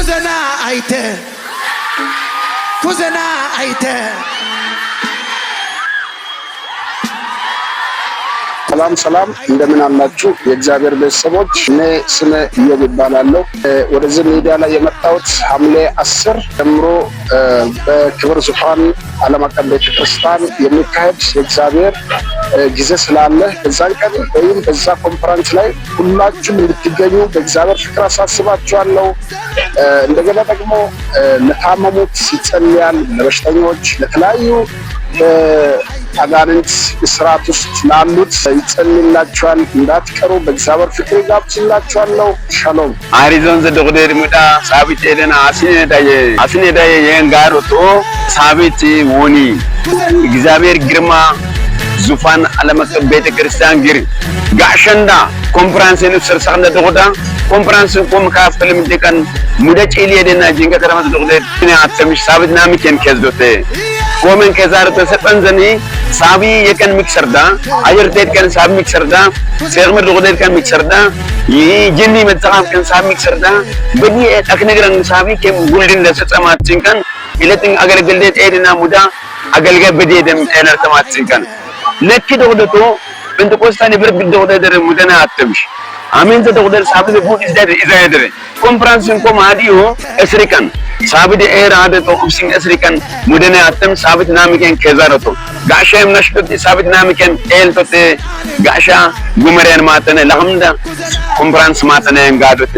ኩዘና አይተ ሰላም እንደምን አላችሁ የእግዚአብሔር ቤተሰቦች? እኔ ስሜ ኢዮብ ይባላለሁ። ወደዚህ ሚዲያ ላይ የመጣሁት ሐምሌ 10 ጀምሮ በክብር ዙፋን ዓለም አቀፍ ቤተክርስቲያን የሚካሄድ የእግዚአብሔር ጊዜ ስላለ በዛን ቀን ወይም በዛ ኮንፈረንስ ላይ ሁላችሁም እንድትገኙ በእግዚአብሔር ፍቅር አሳስባችኋለሁ። እንደገና ደግሞ ለታመሙት ይጸልያል፣ ለበሽተኞች፣ ለተለያዩ አጋንንት እስራት ውስጥ ላሉት ይጸልይላችኋል። እንዳትቀሩ በእግዚአብሔር ፍቅር ጋብዝላችኋለሁ። ሻሎም አሪዞን ዘደቁደር ሙዳ ሳቢት ኤደና አስኔዳየ የንጋሮቶ ሳቢት ወኒ እግዚአብሔር ግርማ ዙፋን ዓለም አቀፍ ቤተክርስቲያን ግሪ ጋሸንዳ ኮንፈረንስን ሰርሳነ ደቆዳ ኮንፈረንስን ቆም ካፍልም ደቀን ሙዳ ጪሊ ኤደና ጂንጋ ተራማት ደቆደር አተምሽ ሳቢት ናሚከን ከዝዶተ ቆመን ከዛር ተሰጠን ዘኒ ሳቢ የቀን ሚክሰርዳ አየር ተት ቀን ሳቢ ሚክሰርዳ ሴርመር ደቆደር ቀን ሚክሰርዳ ይህ ጂኒ መጣፍ ቀን ሳቢ ሚክሰርዳ በኒ ተክነግረን ሳቢ ከም ጉልድን ለሰጸማችን ቀን ኢለትን አገልግልት ኤደና ሙዳ አገልጋይ በደደም ኤነርተማችን ቀን ለኪ ደቆደቶ ጴንጤቆስታን ይብርግ ደቆደር ሙደና አተምሽ አሜን ዘደቆደር ሳቢ ለቡድ ኢዛይደረ ኮንፈረንስን ቆም አዲዮ እስሪቀን ሳቢት ኤራ አደቶ ኡብሲን እስሪቀን ሙደና አተም ሳቢት ናሚከን ከዛረቶ ጋሻም ነሽቶት ሳቢት ናሚከን ኤልቶት ጋሻ ጉመሪያን ማተነ ለሐምዳ ኮንፈረንስ ማተነ እንጋዶት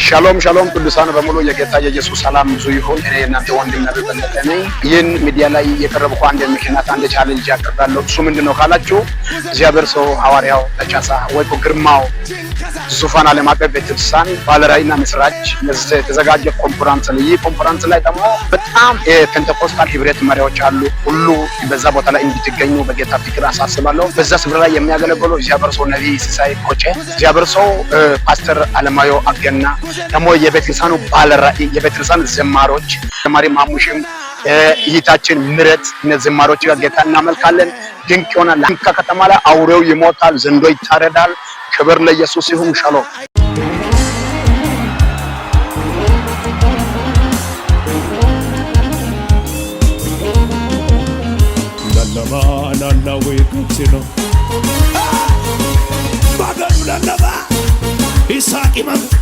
ሻሎም ቅዱሳን በሙሉ የጌታ የኢየሱስ ሰላም ብዙ ይሁን። እኔ እናንተ ወንድም ነብይ በለጠ ነኝ። ይህን ሚዲያ ላይ የቀረብኩ አንድ ምክንያት አንድ ቻሌንጅ ያቀርባለሁ። እሱ ምንድነው ካላችሁ እግዚአብሔር ሰው ሐዋርያው ተጫሳ ወይ ግርማው ዙፋን ዓለም አቀፍ ቤተክርስቲያን ባለራዕይና መስራች የተዘጋጀ ኮንፈረንስ ነው። ይህ ኮንፈረንስ ላይ ደግሞ በጣም የፔንቴኮስታል ህብረት መሪዎች አሉ። ሁሉ በዛ ቦታ ላይ እንድትገኙ በጌታ ፍቅር አሳስባለሁ። በዛ ስፍራ ላይ የሚያገለግሉ እግዚአብሔር ሰው ነብይ ሲሳይ ኮቼ፣ እግዚአብሔር ሰው ፓስተር አለማዮ አገና፣ ደግሞ የቤተክርስቲያኑ ባለራዕይ የቤተክርስቲያን ዘማሮች ዘማሪ ማሙሽም ይታችን ምረት እነዚህ ዘማሮች ጋር ጌታ እናመልካለን። ድንቅ ይሆናል። ለንካ ከተማ ላይ አውሬው ይሞታል፣ ዘንዶ ይታረዳል። ክብር ለኢየሱስ ይሁን። ሻሎም ላላዊ ከችሎ ማገኑ ላላባ ኢሳቂ ማገን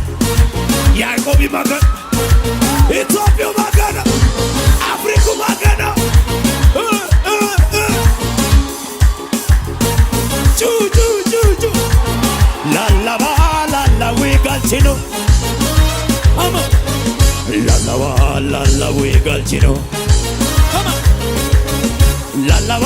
ያዕቆብ ማገን ኢትዮጵያ ማገን አፍሪካ ማገን ጁ ላላባ ላላዊ ከችሎ አማ ላላባ ላላዊ ከችሎ አማ ላላባ